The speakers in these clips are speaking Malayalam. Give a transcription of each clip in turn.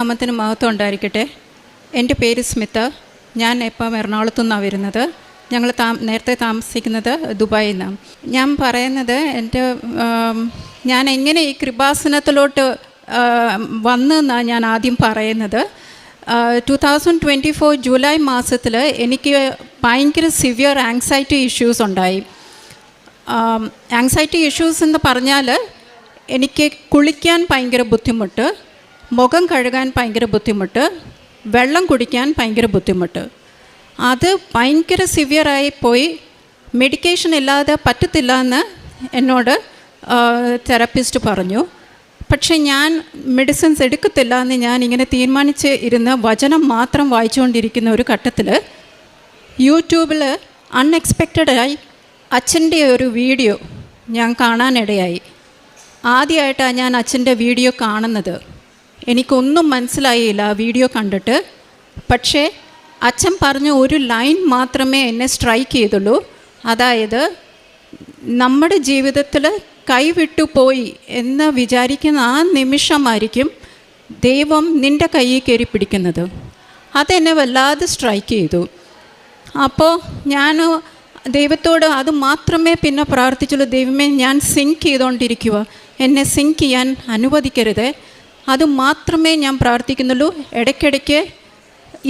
നാമത്തിന് മഹത്വം ഉണ്ടായിരിക്കട്ടെ. എൻ്റെ പേര് സ്മിത. ഞാൻ ഇപ്പം എറണാകുളത്തു നിന്നാണ് വരുന്നത്. ഞങ്ങൾ നേരത്തെ താമസിക്കുന്നത് ദുബായിൽ നിന്നാണ്. ഞാൻ പറയുന്നത് ഞാൻ എങ്ങനെ ഈ കൃപാസനത്തിലോട്ട് വന്നെന്നാണ് ഞാൻ ആദ്യം പറയുന്നത്. 2024 ജൂലൈ മാസത്തിൽ എനിക്ക് ഭയങ്കര സിവിയർ ആങ്സൈറ്റി ഇഷ്യൂസ് ഉണ്ടായി. ആങ്സൈറ്റി ഇഷ്യൂസ് എന്ന് പറഞ്ഞാൽ എനിക്ക് കുളിക്കാൻ ഭയങ്കര ബുദ്ധിമുട്ട്, മുഖം കഴുകാൻ ഭയങ്കര ബുദ്ധിമുട്ട്, വെള്ളം കുടിക്കാൻ ഭയങ്കര ബുദ്ധിമുട്ട്. അത് ഭയങ്കര സിവിയറായി പോയി. മെഡിക്കേഷൻ ഇല്ലാതെ പറ്റത്തില്ല എന്ന് എന്നോട് തെറാപ്പിസ്റ്റ് പറഞ്ഞു. പക്ഷേ ഞാൻ മെഡിസിൻസ് എടുക്കത്തില്ല എന്ന് ഞാൻ ഇങ്ങനെ തീരുമാനിച്ച് ഇരുന്ന് വചനം മാത്രം വായിച്ചുകൊണ്ടിരിക്കുന്ന ഒരു ഘട്ടത്തിൽ യൂട്യൂബിൽ അൺഎക്സ്പെക്റ്റഡായി അച്ഛൻ്റെ ഒരു വീഡിയോ ഞാൻ കാണാനിടയായി. ആദ്യമായിട്ടാണ് ഞാൻ അച്ഛൻ്റെ വീഡിയോ കാണുന്നത്. എനിക്കൊന്നും മനസ്സിലായില്ല ആ വീഡിയോ കണ്ടിട്ട്. പക്ഷേ അച്ഛൻ പറഞ്ഞ ഒരു ലൈൻ മാത്രമേ എന്നെ സ്ട്രൈക്ക് ചെയ്തുള്ളൂ. അതായത്, നമ്മുടെ ജീവിതത്തിൽ കൈവിട്ടു പോയി എന്ന് വിചാരിക്കുന്ന ആ നിമിഷമായിരിക്കും ദൈവം നിൻ്റെ കയ്യിൽ കയറി പിടിക്കുന്നത്. അതെന്നെ വല്ലാതെ സ്ട്രൈക്ക് ചെയ്തു. അപ്പോൾ ഞാൻ ദൈവത്തോട് അത് മാത്രമേ പിന്നെ പ്രാർത്ഥിച്ചുള്ളൂ. ദൈവമേ, ഞാൻ സിങ്ക് ചെയ്തുകൊണ്ടിരിക്കുക, എന്നെ സിങ്ക് ചെയ്യാൻ അനുവദിക്കരുത്. അത് മാത്രമേ ഞാൻ പ്രാർത്ഥിക്കുന്നുള്ളൂ. ഇടയ്ക്കിടയ്ക്ക്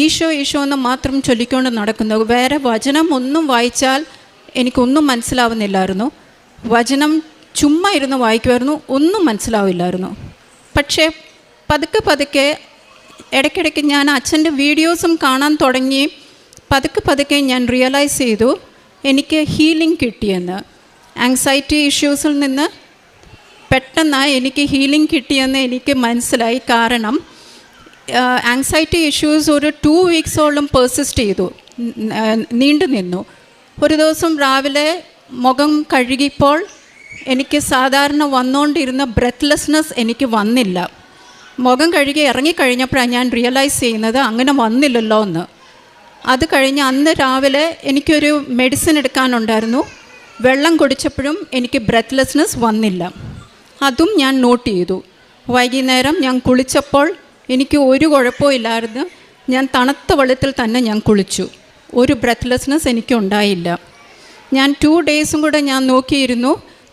ഈശോ ഈശോ എന്ന് മാത്രം ചൊല്ലിക്കൊണ്ട് നടക്കുന്നു. വേറെ വചനം ഒന്നും വായിച്ചാൽ എനിക്കൊന്നും മനസ്സിലാവുന്നില്ലായിരുന്നു. വചനം ചുമ്മാ ഇരുന്ന് വായിക്കുമായിരുന്നു, ഒന്നും മനസ്സിലാവില്ലായിരുന്നു. പക്ഷേ പതുക്കെ പതുക്കെ ഇടയ്ക്കിടയ്ക്ക് ഞാൻ അച്ഛൻ്റെ വീഡിയോസും കാണാൻ തുടങ്ങി. പതുക്കെ ഞാൻ റിയലൈസ് ചെയ്തു എനിക്ക് ഹീലിംഗ് കിട്ടിയെന്ന്. ആങ്സൈറ്റി ഇഷ്യൂസിൽ നിന്ന് പെട്ടെന്നായി എനിക്ക് ഹീലിംഗ് കിട്ടിയെന്ന് എനിക്ക് മനസ്സിലായി. കാരണം ആങ്സൈറ്റി ഇഷ്യൂസ് ഒരു 2 വീക്സോളം പെർസിസ്റ്റ് ചെയ്തു, നീണ്ടു നിന്നു. ഒരു ദിവസം രാവിലെ മുഖം കഴുകിയപ്പോൾ എനിക്ക് സാധാരണ വന്നുകൊണ്ടിരുന്ന ബ്രെത്ത്ലെസ്നെസ് എനിക്ക് വന്നില്ല. മുഖം കഴുകി ഇറങ്ങിക്കഴിഞ്ഞപ്പോഴാണ് ഞാൻ റിയലൈസ് ചെയ്യുന്നത് അങ്ങനെ വന്നില്ലല്ലോ എന്ന്. അത് കഴിഞ്ഞ് അന്ന് രാവിലെ എനിക്കൊരു മെഡിസിൻ എടുക്കാനുണ്ടായിരുന്നു. വെള്ളം കുടിച്ചപ്പോഴും എനിക്ക് ബ്രെത്ത്ലെസ്നെസ് വന്നില്ല. അതും ഞാൻ നോട്ട് ചെയ്തു. വൈകുന്നേരം ഞാൻ കുളിച്ചപ്പോൾ എനിക്ക് ഒരു കുഴപ്പമില്ലായിരുന്നു. ഞാൻ തണുത്ത വെള്ളത്തിൽ തന്നെ ഞാൻ കുളിച്ചു. ഒരു ബ്രെത്ത്ലെസ്നെസ് എനിക്കുണ്ടായില്ല. ഞാൻ 2 ഡേയ്സും കൂടെ ഞാൻ നോക്കിയിരുന്നു.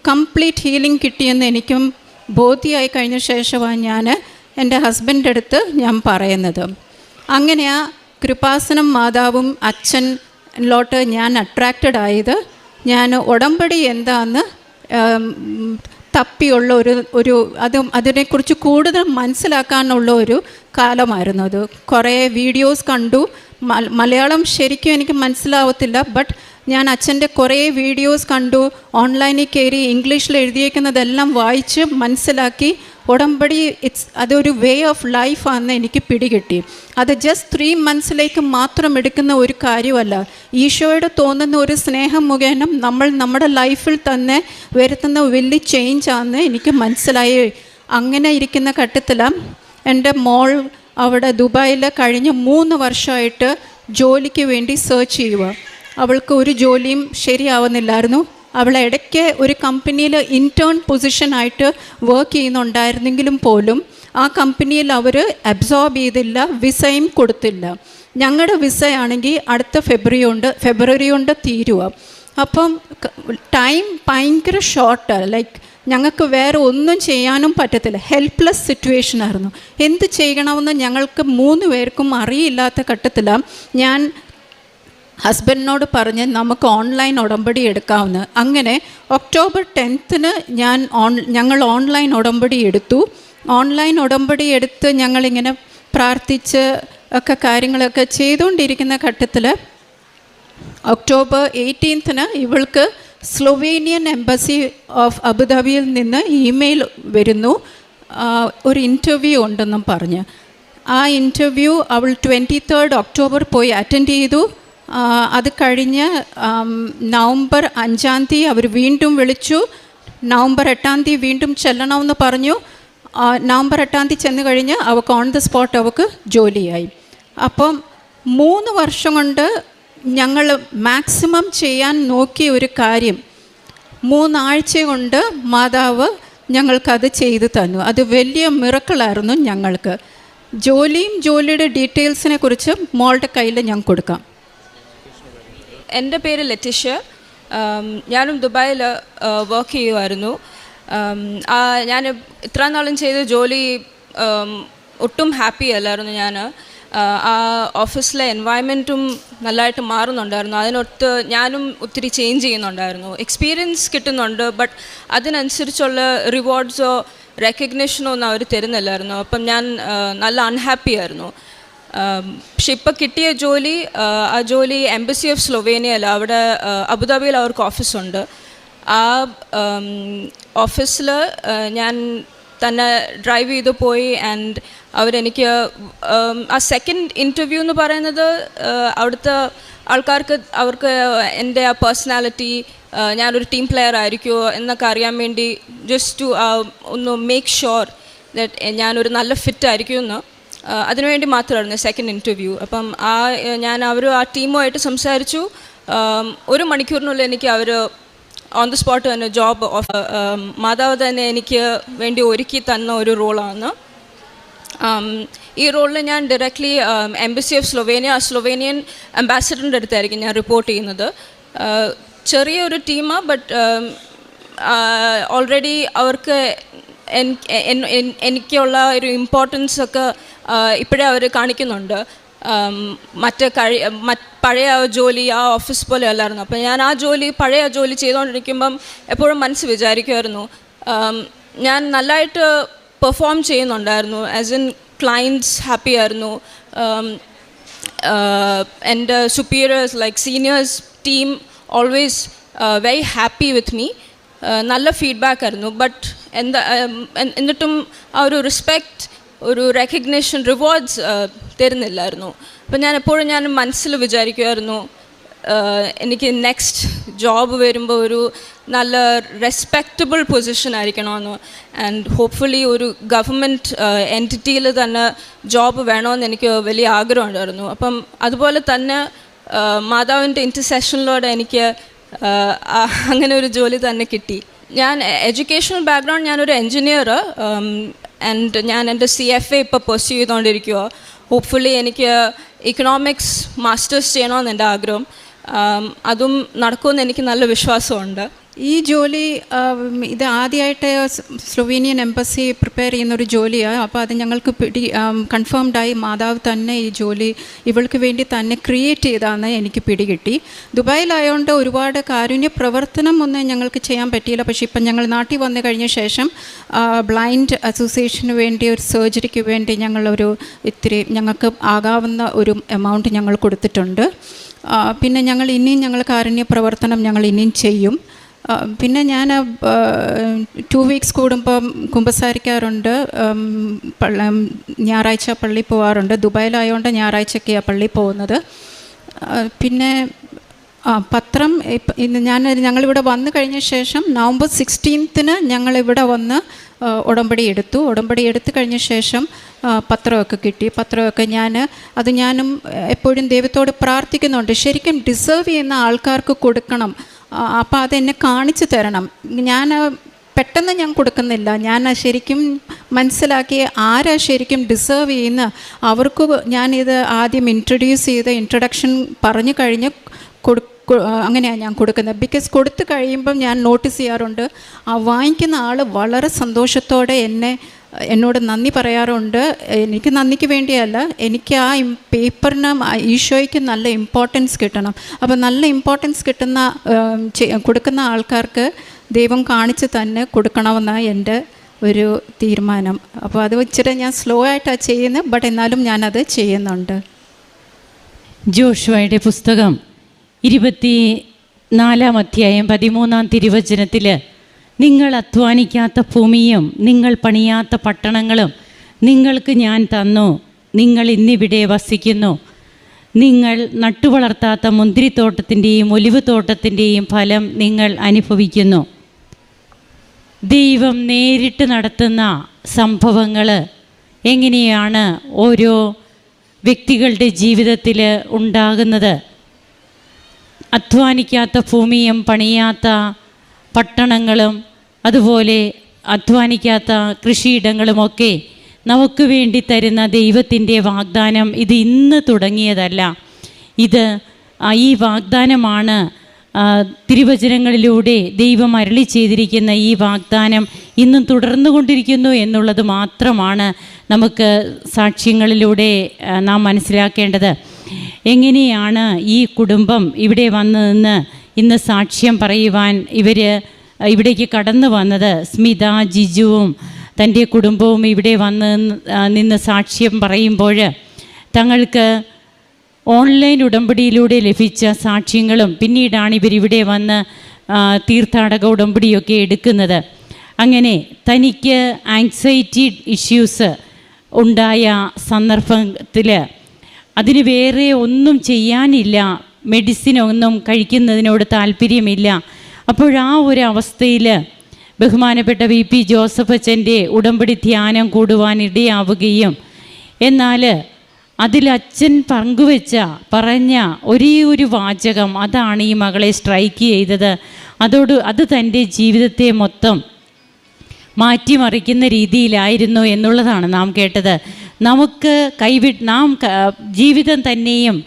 കംപ്ലീറ്റ് ഹീലിംഗ് കിട്ടിയെന്ന് എനിക്കും ബോധ്യമായി കഴിഞ്ഞ ശേഷമാണ് ഞാൻ എൻ്റെ ഹസ്ബൻഡിൻ്റെ അടുത്ത് ഞാൻ പറയുന്നത്. അങ്ങനെ ആ കൃപാസനം മാതാവും അച്ഛനിലോട്ട് ഞാൻ അട്രാക്റ്റഡ് ആയത്. ഞാൻ ഉടമ്പടി എന്താണെന്ന് തപ്പിയുള്ള അതിനെക്കുറിച്ച് കൂടുതൽ മനസ്സിലാക്കാനുള്ള ഒരു കാലമായിരുന്നു അത്. കുറേ വീഡിയോസ് കണ്ടു. മലയാളം ശരിക്കും എനിക്ക് മനസ്സിലാവത്തില്ല. ബട്ട് ഞാൻ അച്ഛൻ്റെ കുറേ വീഡിയോസ് കണ്ടു. ഓൺലൈനിൽ കയറി ഇംഗ്ലീഷിൽ എഴുതിയേക്കുന്നതെല്ലാം വായിച്ച് മനസ്സിലാക്കി. ഉടമ്പടി അതൊരു വേ ഓഫ് ലൈഫാണെന്ന് എനിക്ക് പിടികിട്ടി. അത് ജസ്റ്റ് 3 മന്ത്സിലേക്ക് മാത്രം എടുക്കുന്ന ഒരു കാര്യമല്ല. ഈശോയോട് തോന്നുന്ന ഒരു സ്നേഹം മുഖേന നമ്മൾ നമ്മുടെ ലൈഫിൽ തന്നെ വരുത്തുന്ന വലിയ ചേഞ്ചാണെന്ന് എനിക്ക് മനസ്സിലായി. അങ്ങനെ ഇരിക്കുന്ന ഘട്ടത്തിലാണ് എൻ്റെ മോൾ അവിടെ ദുബായിൽ കഴിഞ്ഞ 3 വർഷമായിട്ട് ജോലിക്ക് വേണ്ടി സെർച്ച് ചെയ്യുക. അവൾക്ക് ഒരു ജോലിയും ശരിയാവുന്നില്ലായിരുന്നു. അവൾ ഇടയ്ക്ക് ഒരു കമ്പനിയിൽ ഇൻറ്റേൺ പൊസിഷനായിട്ട് വർക്ക് ചെയ്യുന്നുണ്ടായിരുന്നെങ്കിലും പോലും ആ കമ്പനിയിൽ അവർ അബ്സോർബ് ചെയ്തില്ല, വിസയും കൊടുത്തില്ല. ഞങ്ങളുടെ വിസയാണെങ്കിൽ അടുത്ത ഫെബ്രുവരി കൊണ്ട് തീരുക. അപ്പം ടൈം ഭയങ്കര ഷോർട്ടാണ്. ലൈക്ക് ഞങ്ങൾക്ക് വേറെ ഒന്നും ചെയ്യാനും പറ്റത്തില്ല. ഹെൽപ്ലെസ് സിറ്റുവേഷനായിരുന്നു. എന്ത് ചെയ്യണമെന്ന് ഞങ്ങൾക്ക് 3 പേർക്കും അറിയില്ലാത്ത ഘട്ടത്തിലാണ് ഞാൻ ഹസ്ബൻഡിനോട് പറഞ്ഞ് നമുക്ക് ഓൺലൈൻ ഉടമ്പടി എടുക്കാമെന്ന്. അങ്ങനെ ഒക്ടോബർ 10th ഞങ്ങൾ ഓൺലൈൻ ഉടമ്പടി എടുത്തു. ഓൺലൈൻ ഉടമ്പടി എടുത്ത് ഞങ്ങളിങ്ങനെ പ്രാർത്ഥിച്ച് ഒക്കെ കാര്യങ്ങളൊക്കെ ചെയ്തുകൊണ്ടിരിക്കുന്ന ഘട്ടത്തിൽ ഒക്ടോബർ 18th ഇവൾക്ക് സ്ലൊവേനിയൻ എംബസി ഓഫ് അബുദാബിയിൽ നിന്ന് ഇമെയിൽ വരുന്നു. ഒരു ഇൻ്റർവ്യൂ ഉണ്ടെന്നും പറഞ്ഞ്. ആ ഇൻ്റർവ്യൂ അവൾ 23rd ഒക്ടോബർ പോയി അറ്റൻഡ് ചെയ്തു. അത് കഴിഞ്ഞ് നവംബർ 5 അവർ വീണ്ടും വിളിച്ചു. നവംബർ 8 വീണ്ടും ചെല്ലണമെന്ന് പറഞ്ഞു. നവംബർ 8 ചെന്ന് കഴിഞ്ഞ് അവൾക്ക് ഓൺ ദ സ്പോട്ട് അവൾക്ക് ജോലിയായി. അപ്പം 3 വർഷം കൊണ്ട് ഞങ്ങൾ മാക്സിമം ചെയ്യാൻ നോക്കിയ ഒരു കാര്യം 3 ആഴ്ച കൊണ്ട് മാതാവ് ഞങ്ങൾക്കത് ചെയ്തു തന്നു. അത് വലിയ മിറക്കിളായിരുന്നു ഞങ്ങൾക്ക്. ജോലിയും ജോലിയുടെ ഡീറ്റെയിൽസിനെ കുറിച്ച് മോളുടെ കയ്യിൽ ഞാൻ കൊടുക്കാം. എൻ്റെ പേര് ലറ്റിഷ്യ. ഞാനും ദുബായിൽ വർക്ക് ചെയ്യുമായിരുന്നു. ഞാൻ ഇത്ര നാളും ചെയ്ത ജോലി ഒട്ടും ഹാപ്പി അല്ലായിരുന്നു. ഞാൻ ആ ഓഫീസിലെ എൻവയൺമെൻറ്റും നല്ലതായിട്ട് മാറുന്നുണ്ടായിരുന്നു. അതിനൊത്ത് ഞാനും ഒത്തിരി ചേഞ്ച് ചെയ്യുന്നുണ്ടായിരുന്നു. എക്സ്പീരിയൻസ് കിട്ടുന്നുണ്ട്, ബട്ട് അതിനനുസരിച്ചുള്ള റിവാർഡ്സോ റെക്കഗ്നിഷനോ ഒന്നും അവർ തരുന്നില്ലായിരുന്നു. അപ്പം ഞാൻ നല്ല അൺഹാപ്പി ആയിരുന്നു. പക്ഷെ ഇപ്പോൾ കിട്ടിയ ജോലി, ആ ജോലി എംബസി ഓഫ് സ്ലൊവേനിയയിൽ, അവിടെ അബുദാബിയിൽ അവർക്ക് ഓഫീസുണ്ട്. ആ ഓഫീസിൽ ഞാൻ തന്നെ ഡ്രൈവ് ചെയ്ത് പോയി. ആൻഡ് അവരെനിക്ക് ആ സെക്കൻഡ് ഇൻ്റർവ്യൂ എന്ന് പറയുന്നത് അവിടുത്തെ ആൾക്കാർക്ക് അവർക്ക് എൻ്റെ ആ പേഴ്സണാലിറ്റി, ഞാനൊരു ടീം പ്ലെയർ ആയിരിക്കുമോ എന്നൊക്കെ അറിയാൻ വേണ്ടി, ജസ്റ്റ് ടു ഒന്ന് മേക്ക് ഷുവർ ദാറ്റ് ഞാനൊരു നല്ല ഫിറ്റ് ആയിരിക്കുമെന്ന്, അതിനുവേണ്ടി മാത്രമായിരുന്നു സെക്കൻഡ് ഇൻ്റർവ്യൂ. അപ്പം ഞാൻ ആ ടീമുമായിട്ട് സംസാരിച്ചു. 1 മണിക്കൂറിനുള്ളിൽ എനിക്ക് അവർ ഓൺ ദി സ്പോട്ട് തന്നെ ജോബ് മാതാവ് തന്നെ എനിക്ക് വേണ്ടി ഒരുക്കി തന്ന ഒരു റോളാണ്. ഈ റോളിൽ ഞാൻ ഡയറക്റ്റ്ലി എംബസി ഓഫ് സ്ലൊവേനിയൻ അംബാസഡറിൻ്റെ അടുത്തായിരിക്കും ഞാൻ റിപ്പോർട്ട് ചെയ്യുന്നത്. ചെറിയൊരു ടീമാണ്, ബട്ട് ഓൾറെഡി അവർക്ക് എനിക്കുള്ള ഒരു ഇമ്പോർട്ടൻസ് ഒക്കെ ഇപ്പോഴേ അവർ കാണിക്കുന്നുണ്ട്. പഴയ ജോലി ആ ഓഫീസ് പോലെ അല്ലായിരുന്നു. അപ്പം ഞാൻ പഴയ ജോലി ചെയ്തുകൊണ്ടിരിക്കുമ്പം എപ്പോഴും മനസ്സ് വിചാരിക്കുമായിരുന്നു, ഞാൻ നല്ലതായിട്ട് പെർഫോം ചെയ്യുന്നുണ്ടായിരുന്നു. ആസ് ഇൻ ക്ലയൻറ്റ്സ് ഹാപ്പി ആയിരുന്നു. എൻ്റെ superiors like seniors team always very happy with me. നല്ല ഫീഡ്ബാക്ക് ആയിരുന്നു. ബട്ട് എന്നിട്ടും ആ ഒരു റെസ്പെക്റ്റ്, ഒരു റെക്കഗ്നിഷൻ, റിവാർഡ്സ് തരുന്നില്ലായിരുന്നു. അപ്പം ഞാൻ മനസ്സിൽ വിചാരിക്കുമായിരുന്നു, എനിക്ക് നെക്സ്റ്റ് ജോബ് വരുമ്പോൾ ഒരു നല്ല റെസ്പെക്റ്റബിൾ പൊസിഷൻ ആയിരിക്കണമെന്ന്. ആൻഡ് ഹോപ്പ്ഫുള്ളി ഒരു ഗവൺമെൻറ് എൻറ്റിറ്റിയിൽ തന്നെ ജോബ് വേണമെന്ന് എനിക്ക് വലിയ ആഗ്രഹം ഉണ്ടായിരുന്നു. അപ്പം അതുപോലെ തന്നെ മാതാവിൻ്റെ ഇൻ്റർസെഷനിലൂടെ എനിക്ക് അങ്ങനെ ഒരു ജോലി തന്നെ കിട്ടി. ഞാൻ എഡ്യൂക്കേഷണൽ ബാക്ക്ഗ്രൗണ്ട്, ഞാനൊരു എൻജിനീയർ. ആൻഡ് ഞാൻ എൻ്റെ CFA ഇപ്പോൾ പെർസ്യൂ ചെയ്തുകൊണ്ടിരിക്കുക. ഹോപ്പ്ഫുള്ളി എനിക്ക് ഇക്കണോമിക്സ് മാസ്റ്റേഴ്സ് ചെയ്യണമെന്ന് എൻ്റെ ആഗ്രഹം. അതും നടക്കുമെന്ന് എനിക്ക് നല്ല വിശ്വാസമുണ്ട്. ഈ ജോലി ഇത് ആദ്യമായിട്ട് സ്ലൊവേനിയൻ എംബസി പ്രിപ്പയർ ചെയ്യുന്നൊരു ജോലിയാണ്. അപ്പോൾ അത് ഞങ്ങൾക്ക് കൺഫേംഡായി. മാതാവ് തന്നെ ഈ ജോലി ഇവൾക്ക് വേണ്ടി തന്നെ ക്രിയേറ്റ് ചെയ്താന്ന് എനിക്ക് പിടികിട്ടി. ദുബായിലായതുകൊണ്ട് ഒരുപാട് കാരുണ്യ പ്രവർത്തനം ഒന്നും ഞങ്ങൾക്ക് ചെയ്യാൻ പറ്റിയില്ല. പക്ഷേ ഇപ്പം ഞങ്ങൾ നാട്ടിൽ വന്നു കഴിഞ്ഞ ശേഷം ബ്ലൈൻഡ് അസോസിയേഷന് വേണ്ടി ഒരു സർജറിക്ക് വേണ്ടി ഞങ്ങൾക്ക് ആകാവുന്ന ഒരു എമൗണ്ട് ഞങ്ങൾ കൊടുത്തിട്ടുണ്ട്. പിന്നെ ഞങ്ങൾ കാരുണ്യ പ്രവർത്തനം ഇനിയും ചെയ്യും. പിന്നെ ഞാൻ 2 വീക്സ് കൂടുമ്പം കുമ്പസാരിക്കാറുണ്ട്. ഞായറാഴ്ച പള്ളിയിൽ പോകാറുണ്ട്. ദുബായിലായതുകൊണ്ട് ഞായറാഴ്ചയൊക്കെയാണ് പള്ളിയിൽ പോകുന്നത്. പിന്നെ പത്രം ഞങ്ങളിവിടെ വന്നു കഴിഞ്ഞ ശേഷം നവംബർ 16 ഞങ്ങളിവിടെ വന്ന് ഉടമ്പടി എടുത്തു കഴിഞ്ഞ ശേഷം പത്രമൊക്കെ കിട്ടി. പത്രമൊക്കെ ഞാനും എപ്പോഴും ദൈവത്തോട് പ്രാർത്ഥിക്കുന്നുണ്ട്, ശരിക്കും ഡിസേർവ് ചെയ്യുന്ന ആൾക്കാർക്ക് കൊടുക്കണം. അപ്പോൾ അതെന്നെ കാണിച്ചു തരണം. പെട്ടെന്ന് ഞാൻ കൊടുക്കുന്നില്ല. ഞാൻ ശരിക്കും മനസ്സിലാക്കി ആരാ ശരിക്കും ഡിസേർവ് ചെയ്യുന്ന അവർക്ക് ഞാനിത് ആദ്യം ഇൻട്രഡക്ഷൻ പറഞ്ഞു കഴിഞ്ഞ് അങ്ങനെയാണ് ഞാൻ കൊടുക്കുന്നത്. ബിക്കോസ് കൊടുത്തു കഴിയുമ്പം ഞാൻ നോട്ടീസ് ചെയ്യാറുണ്ട്, ആ വാങ്ങിക്കുന്ന ആൾ വളരെ സന്തോഷത്തോടെ എന്നോട് നന്ദി പറയാറുണ്ട്. എനിക്ക് നന്ദിക്ക് വേണ്ടിയല്ല, എനിക്ക് ആ പേപ്പറിന് ഈശോയ്ക്ക് നല്ല ഇമ്പോർട്ടൻസ് കിട്ടണം. അപ്പോൾ നല്ല ഇമ്പോർട്ടൻസ് കൊടുക്കുന്ന ആൾക്കാർക്ക് ദൈവം കാണിച്ച് തന്നെ കൊടുക്കണമെന്നാണ് എൻ്റെ ഒരു തീരുമാനം. അപ്പോൾ അത് ഇച്ചിരി ഞാൻ സ്ലോ ആയിട്ടാണ് ചെയ്യുന്നത്, ബട്ട് എന്നാലും ഞാനത് ചെയ്യുന്നുണ്ട്. ജോഷുവയുടെ പുസ്തകം 24-ാം അധ്യായം 13-ാം തിരുവചനത്തിൽ, നിങ്ങൾ അധ്വാനിക്കാത്ത ഭൂമിയും നിങ്ങൾ പണിയാത്ത പട്ടണങ്ങളും നിങ്ങൾക്ക് ഞാൻ തന്നു. നിങ്ങൾ ഇന്നിവിടെ വസിക്കുന്നു. നിങ്ങൾ നട്ടുവളർത്താത്ത മുന്തിരിത്തോട്ടത്തിൻ്റെയും ഒലിവ് തോട്ടത്തിൻ്റെയും ഫലം നിങ്ങൾ അനുഭവിക്കുന്നു. ദൈവം നേരിട്ട് നടത്തുന്ന സംഭവങ്ങൾ എങ്ങനെയാണ് ഓരോ വ്യക്തികളുടെ ജീവിതത്തിൽ ഉണ്ടാകുന്നത്? അധ്വാനിക്കാത്ത ഭൂമിയും പണിയാത്ത പട്ടണങ്ങളും അതുപോലെ അധ്വാനിക്കാത്ത കൃഷിയിടങ്ങളുമൊക്കെ നമുക്ക് വേണ്ടി തരുന്ന ദൈവത്തിൻ്റെ വാഗ്ദാനം ഇത് ഇന്ന് തുടങ്ങിയതല്ല. ഇത് ഈ വാഗ്ദാനമാണ് തിരുവചനങ്ങളിലൂടെ ദൈവം അരുളി ചെയ്തിരിക്കുന്ന ഈ വാഗ്ദാനം ഇന്നും തുടർന്നു കൊണ്ടിരിക്കുന്നു എന്നുള്ളത് മാത്രമാണ് നമുക്ക് സാക്ഷ്യങ്ങളിലൂടെ നാം മനസ്സിലാക്കേണ്ടത്. എങ്ങനെയാണ് ഈ കുടുംബം ഇവിടെ വന്ന് നിന്ന് ഇന്ന് സാക്ഷ്യം പറയുവാൻ ഇവിടേക്ക് കടന്നു വന്നത്? സ്മിത, ജിജുവും തൻ്റെ കുടുംബവും ഇവിടെ വന്ന് നിന്ന് സാക്ഷ്യം പറയുമ്പോൾ തങ്ങൾക്ക് ഓൺലൈൻ ഉടമ്പടിയിലൂടെ ലഭിച്ച സാക്ഷ്യങ്ങളും പിന്നീടാണ് ഇവരിവിടെ വന്ന് തീർത്ഥാടക ഉടമ്പടിയൊക്കെ എടുക്കുന്നത്. അങ്ങനെ തനിക്ക് ആങ്സൈറ്റി ഇഷ്യൂസ് ഉണ്ടായ സന്ദർഭത്തിൽ അതിന് വേറെ ഒന്നും ചെയ്യാനില്ല, മെഡിസിനൊന്നും കഴിക്കുന്നതിനോട് താല്പര്യമില്ല. അപ്പോഴാ ഒരു അവസ്ഥയിൽ ബഹുമാനപ്പെട്ട VP ജോസഫ് അച്ഛൻ്റെ ഉടമ്പടി ധ്യാനം കൂടുവാനിടയാവുകയും എന്നാൽ അതിൽ അച്ഛൻ പറഞ്ഞ ഒരേ ഒരു വാചകം അതാണ് ഈ മകളെ സ്ട്രൈക്ക് ചെയ്തത്. അത് തൻ്റെ ജീവിതത്തെ മൊത്തം മാറ്റിമറിക്കുന്ന രീതിയിലായിരുന്നു എന്നുള്ളതാണ് നാം കേട്ടത്. നമുക്ക് ജീവിതം തന്നെയും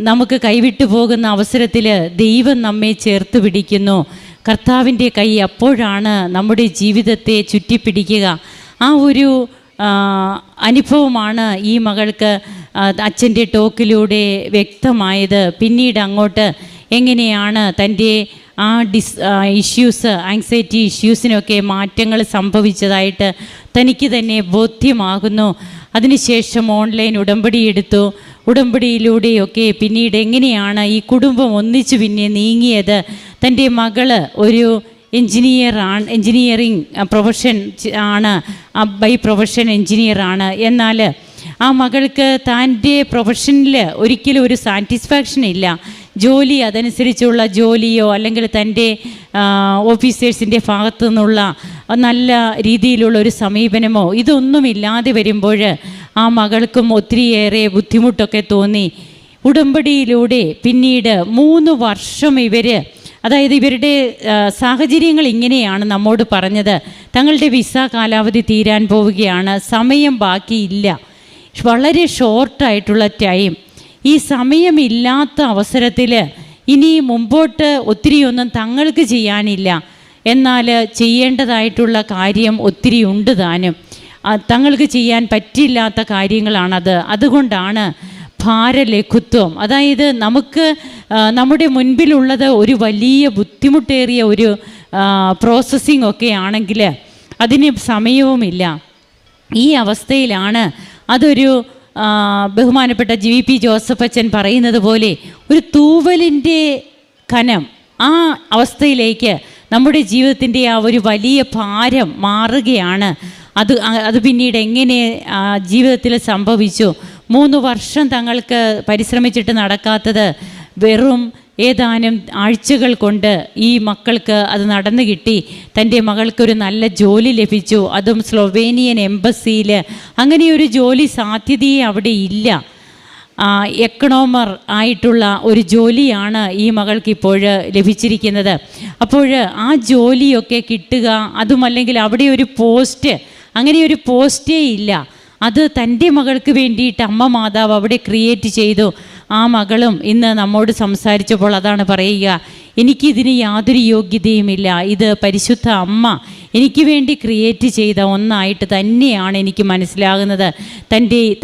നമുക്ക് കൈവിട്ടു പോകുന്ന അവസരത്തിൽ ദൈവം നമ്മെ ചേർത്ത് പിടിക്കുന്നു. കർത്താവിൻ്റെ കൈ അപ്പോഴാണ് നമ്മുടെ ജീവിതത്തെ ചുറ്റിപ്പിടിക്കുക. ആ ഒരു അനുഭവമാണ് ഈ മകൾക്ക് അച്ഛൻ്റെ ടോക്കിലൂടെ വ്യക്തമായത്. പിന്നീട് അങ്ങോട്ട് എങ്ങനെയാണ് തൻ്റെ ആ ആങ്സൈറ്റി ഇഷ്യൂസിനൊക്കെ മാറ്റങ്ങൾ സംഭവിച്ചതായിട്ട് തനിക്ക് തന്നെ ബോധ്യമാകുന്നു. അതിനുശേഷം ഓൺലൈൻ ഉടമ്പടി എടുത്തു. ഉടമ്പടിയിലൂടെയൊക്കെ പിന്നീട് എങ്ങനെയാണ് ഈ കുടുംബം ഒന്നിച്ചു പിന്നെ നീങ്ങിയത്? തൻ്റെ മകള് ഒരു എൻജിനീയറിങ് പ്രൊഫഷൻ ആണ്, ബൈ പ്രൊഫഷൻ എൻജിനീയറാണ്. എന്നാൽ ആ മകൾക്ക് തൻ്റെ പ്രൊഫഷനിൽ ഒരിക്കലും ഒരു സാറ്റിസ്ഫാക്ഷൻ ഇല്ല. ജോലി അതനുസരിച്ചുള്ള ജോലിയോ അല്ലെങ്കിൽ തൻ്റെ ഓഫീസേഴ്സിൻ്റെ ഭാഗത്തു നിന്നുള്ള നല്ല രീതിയിലുള്ള ഒരു സമീപനമോ ഇതൊന്നുമില്ലാതെ വരുമ്പോൾ ആ മകൾക്കും ഒത്തിരിയേറെ ബുദ്ധിമുട്ടൊക്കെ തോന്നി. ഉടമ്പടിയിലൂടെ പിന്നീട് 3 വർഷം അതായത് ഇവരുടെ സാഹചര്യങ്ങൾ ഇങ്ങനെയാണ് നമ്മോട് പറഞ്ഞത്. തങ്ങളുടെ വിസ കാലാവധി തീരാൻ പോവുകയാണ്, സമയം ബാക്കിയില്ല, വളരെ ഷോർട്ടായിട്ടുള്ള ടൈം. ഈ സമയമില്ലാത്ത അവസരത്തിൽ ഇനി മുമ്പോട്ട് ഒത്തിരിയൊന്നും തങ്ങൾക്ക് ചെയ്യാനില്ല, എന്നാൽ ചെയ്യേണ്ടതായിട്ടുള്ള കാര്യം ഒത്തിരി ഉണ്ട് താനും. തങ്ങൾക്ക് ചെയ്യാൻ പറ്റില്ലാത്ത കാര്യങ്ങളാണത്. അതുകൊണ്ടാണ് ഭാരലഘുത്വം. അതായത് നമുക്ക് നമ്മുടെ മുൻപിലുള്ളത് ഒരു വലിയ ബുദ്ധിമുട്ടേറിയ ഒരു പ്രോസസ്സിംഗ് ഒക്കെ ആണെങ്കിൽ അതിന് സമയവുമില്ല. ഈ അവസ്ഥയിലാണ് അതൊരു ബഹുമാനപ്പെട്ട VP ജോസഫ് അച്ഛൻ പറയുന്നത് പോലെ ഒരു തൂവലിൻ്റെ കനം, ആ അവസ്ഥയിലേക്ക് നമ്മുടെ ജീവിതത്തിൻ്റെ ആ ഒരു വലിയ ഭാരം മാറുകയാണ്. അത് പിന്നീട് എങ്ങനെ ജീവിതത്തിൽ സംഭവിച്ചു? 3 വർഷം തങ്ങൾക്ക് പരിശ്രമിച്ചിട്ട് നടക്കാത്തത് വെറും ഏതാനും ആഴ്ചകൾ കൊണ്ട് ഈ മക്കൾക്ക് അത് നടന്നു കിട്ടി. തൻ്റെ മകൾക്കൊരു നല്ല ജോലി ലഭിച്ചു, അതും സ്ലൊവേനിയൻ എംബസിയിൽ. അങ്ങനെയൊരു ജോലി സാധ്യതയെ അവിടെ ഇല്ല. എക്കണോമർ ആയിട്ടുള്ള ഒരു ജോലിയാണ് ഈ മകൾക്കിപ്പോൾ ലഭിച്ചിരിക്കുന്നത്. അപ്പോൾ ആ ജോലിയൊക്കെ കിട്ടുക, അതുമല്ലെങ്കിൽ അവിടെ ഒരു പോസ്റ്റ്, അങ്ങനെയൊരു പോസ്റ്റേ ഇല്ല. അത് തൻ്റെ മകൾക്ക് വേണ്ടിയിട്ട് അമ്മ മാതാവ് അവിടെ ക്രിയേറ്റ് ചെയ്തു. ആ മകളും ഇന്ന് നമ്മോട് സംസാരിച്ചപ്പോൾ അതാണ് പറയുക, എനിക്കിതിന് യാതൊരു യോഗ്യതയുമില്ല, ഇത് പരിശുദ്ധ അമ്മ എനിക്ക് വേണ്ടി ക്രിയേറ്റ് ചെയ്ത ഒന്നായിട്ട് തന്നെയാണ് എനിക്ക് മനസ്സിലാകുന്നത്.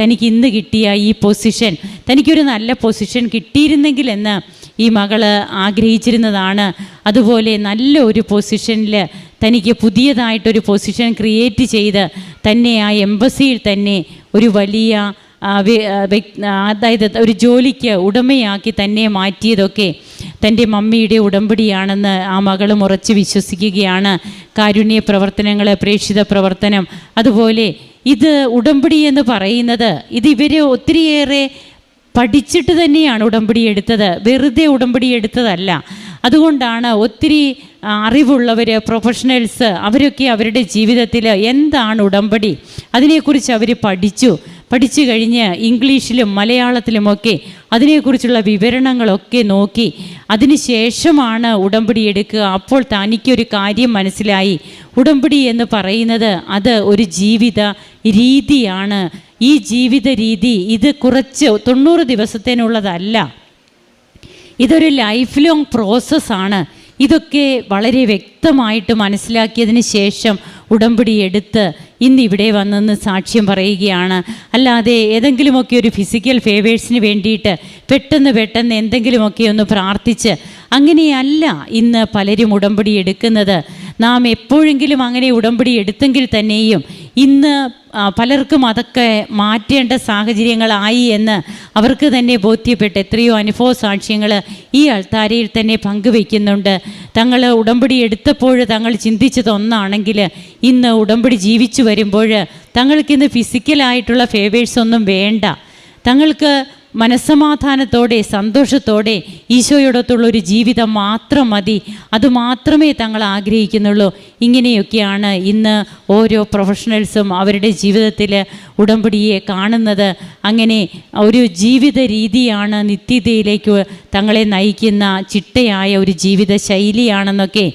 തനിക്ക് ഇന്ന് കിട്ടിയ ഈ പൊസിഷൻ, തനിക്കൊരു നല്ല പൊസിഷൻ കിട്ടിയിരുന്നെങ്കിൽ എന്ന് ഈ മകള് ആഗ്രഹിച്ചിരുന്നതാണ്. അതുപോലെ നല്ല ഒരു പൊസിഷനിൽ തനിക്ക് പുതിയതായിട്ടൊരു പൊസിഷൻ ക്രിയേറ്റ് ചെയ്ത് തന്നെ ആ എംബസിയിൽ തന്നെ ഒരു വലിയ അതായത് ഒരു ജോലിക്ക് ഉടമയാക്കി തന്നെ മാറ്റിയതൊക്കെ തൻ്റെ മമ്മിയുടെ ഉടമ്പടിയാണെന്ന് ആ മകളും ഉറച്ച് വിശ്വസിക്കുകയാണ്. കാരുണ്യ പ്രവർത്തനങ്ങൾ, പ്രേക്ഷിത പ്രവർത്തനം, അതുപോലെ ഇത് ഉടമ്പടി എന്ന് പറയുന്നത് ഇവർ ഒത്തിരിയേറെ പഠിച്ചിട്ട് തന്നെയാണ് ഉടമ്പടി എടുത്തത്, വെറുതെ ഉടമ്പടി എടുത്തതല്ല. അതുകൊണ്ടാണ് ഒത്തിരി അറിവുള്ളവർ, പ്രൊഫഷണൽസ്, അവരൊക്കെ അവരുടെ ജീവിതത്തിൽ എന്താണ് ഉടമ്പടി അതിനെക്കുറിച്ച് അവർ പഠിച്ചു കഴിഞ്ഞ് ഇംഗ്ലീഷിലും മലയാളത്തിലുമൊക്കെ അതിനെക്കുറിച്ചുള്ള വിവരണങ്ങളൊക്കെ നോക്കി അതിനുശേഷമാണ് ഉടമ്പടി എടുക്കുക. അപ്പോൾ തനിക്കൊരു കാര്യം മനസ്സിലായി, ഉടമ്പടി എന്ന് പറയുന്നത് അത് ഒരു ജീവിത രീതിയാണ്. ഈ ജീവിത രീതി ഇത് കുറച്ച് 90 ദിവസത്തിനുള്ളതല്ല, ഇതൊരു ലൈഫ് ലോങ് പ്രോസസ്സാണ്. ഇതൊക്കെ വളരെ വ്യക്തമായിട്ട് മനസ്സിലാക്കിയതിന് ശേഷം ഉടമ്പടി എടുത്ത് ഇന്നിവിടെ വന്നെന്ന് സാക്ഷ്യം പറയുകയാണ്. അല്ലാതെ ഏതെങ്കിലുമൊക്കെ ഒരു ഫിസിക്കൽ ഫേവേഴ്സിന് വേണ്ടിയിട്ട് പെട്ടെന്ന് എന്തെങ്കിലുമൊക്കെ ഒന്ന് പ്രാർത്ഥിച്ച് അങ്ങനെയല്ല ഇന്ന് പലരും ഉടമ്പടി എടുക്കുന്നത്. നാം എപ്പോഴെങ്കിലും അങ്ങനെ ഉടമ്പടി എടുത്തെങ്കിൽ തന്നെയും ഇന്ന് പലർക്കും അതൊക്കെ മാറ്റേണ്ട സാഹചര്യങ്ങളായി എന്ന് അവർക്ക് തന്നെ ബോധ്യപ്പെട്ട് എത്രയോ അനുഭവ സാക്ഷ്യങ്ങൾ ഈ അൾത്താരയിൽ തന്നെ പങ്കുവയ്ക്കുന്നുണ്ട്. തങ്ങൾ ഉടമ്പടി എടുത്തപ്പോൾ തങ്ങൾ ചിന്തിച്ചത് ഒന്നാണെങ്കിൽ ഇന്ന് ഉടമ്പടി ജീവിച്ചു വരുമ്പോൾ തങ്ങൾക്കിന്ന് ഫിസിക്കലായിട്ടുള്ള ഫേവേഴ്സ് ഒന്നും വേണ്ട, തങ്ങൾക്ക് മനസ്സമാധാനത്തോടെ സന്തോഷത്തോടെ ഈശോയോടൊത്തുള്ളൊരു ജീവിതം മാത്രം മതി, അതുമാത്രമേ തങ്ങൾ ആഗ്രഹിക്കുന്നുള്ളൂ. ഇങ്ങനെയൊക്കെയാണ് ഇന്ന് ഓരോ പ്രൊഫഷണൽസും അവരുടെ ജീവിതത്തിൽ ഉടമ്പടിയെ കാണുന്നത്. അങ്ങനെ ഒരു ജീവിത രീതിയാണ് നിത്യതയിലേക്ക് തങ്ങളെ നയിക്കുന്ന ചിട്ടയായ ഒരു ജീവിത ശൈലിയാണെന്നൊക്കെ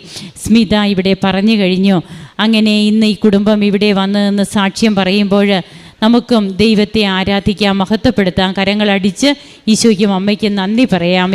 സ്മിത ഇവിടെ പറഞ്ഞു കഴിഞ്ഞു. അങ്ങനെ ഇന്ന് ഈ കുടുംബം ഇവിടെ വന്ന് നിന്ന് സാക്ഷ്യം പറയുമ്പോൾ നമുക്കും ദൈവത്തെ ആരാധിക്കാം, മഹത്വപ്പെടുത്താം, കരങ്ങളടിച്ച് ഈശോയ്ക്കും അമ്മയ്ക്കും നന്ദി പറയാം.